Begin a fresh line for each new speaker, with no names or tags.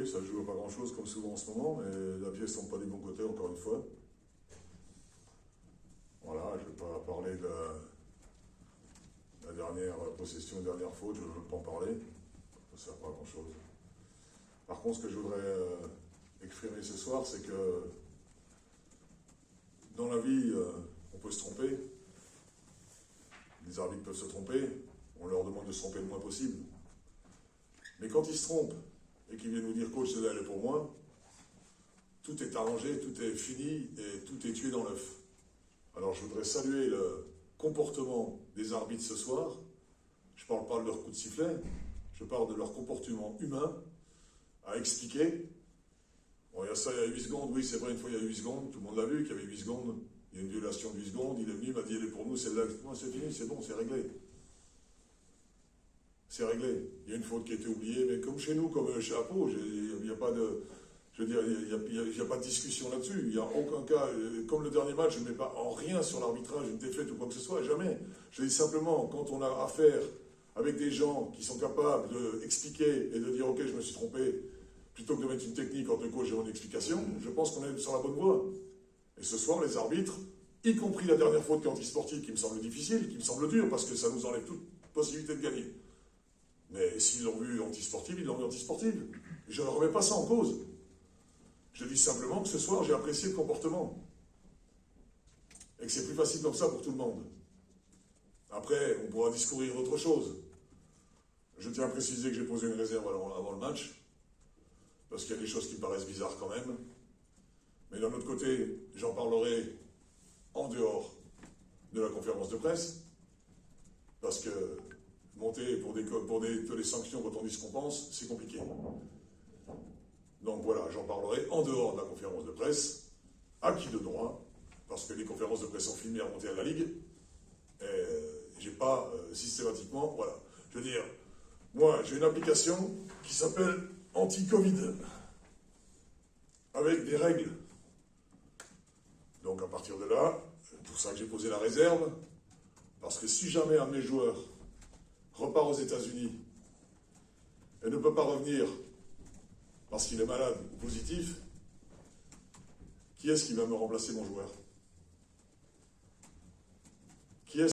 Oui, ça joue à pas grand-chose comme souvent en ce moment, mais la pièce tombe pas du bon côté encore une fois. Voilà, je ne vais pas parler de la dernière possession, dernière faute, je ne veux même pas en parler. Ça ne sert pas à grand-chose. Par contre, ce que je voudrais exprimer ce soir, c'est que dans la vie, on peut se tromper. Les arbitres peuvent se tromper. On leur demande de se tromper le moins possible. Mais quand ils se trompent et qu'ils viennent nous dire coach, c'est d'aller pour moi, tout est arrangé, tout est fini et tout est tué dans l'œuf. Alors je voudrais saluer le comportement des arbitres ce soir. Je ne parle pas de leur coup de sifflet, je parle de leur comportement humain à expliquer. Bon, il y a ça, il y a 8 secondes, oui c'est vrai, une fois il y a 8 secondes, tout le monde l'a vu, qu'il y avait 8 secondes, il y a une violation de 8 secondes, il est venu, il m'a dit elle est pour nous, celle-là, moi c'est fini, c'est bon, c'est réglé. C'est réglé. Il y a une faute qui a été oubliée, mais comme chez nous, comme chez Apo, il n'y a pas de... Je veux dire, il n'y a pas de discussion là-dessus. Il n'y a aucun cas, comme le dernier match, je ne mets pas en rien sur l'arbitrage, une défaite ou quoi que ce soit, jamais. Je dis simplement, quand on a affaire avec des gens qui sont capables d'expliquer et de dire « Ok, je me suis trompé », plutôt que de mettre une technique entre coach et une explication, je pense qu'on est sur la bonne voie. Et ce soir, les arbitres, y compris la dernière faute anti-sportive qui me semble difficile, qui me semble dure, parce que ça nous enlève toute possibilité de gagner. Mais s'ils l'ont vu anti-sportive, ils l'ont vu anti-sportive. Je ne remets pas ça en cause. Je dis simplement que ce soir, j'ai apprécié le comportement. Et que c'est plus facile comme ça pour tout le monde. Après, on pourra discourir autre chose. Je tiens à préciser que j'ai posé une réserve avant le match, parce qu'il y a des choses qui me paraissent bizarres quand même. Mais d'un autre côté, j'en parlerai en dehors de la conférence de presse, parce que monter pour des sanctions quand on dit ce qu'on pense, c'est compliqué. Donc voilà, j'en parlerai en dehors de la conférence de presse, à qui de droit, parce que les conférences de presse sont filmées à monter à la Ligue, et j'ai pas systématiquement, voilà. Je veux dire, moi j'ai une application qui s'appelle Anti-Covid, avec des règles. Donc à partir de là, c'est pour ça que j'ai posé la réserve, parce que si jamais un de mes joueurs repart aux États-Unis et ne peut pas revenir parce qu'il est malade ou positif, qui est-ce qui va me remplacer mon joueur ? Qui est-ce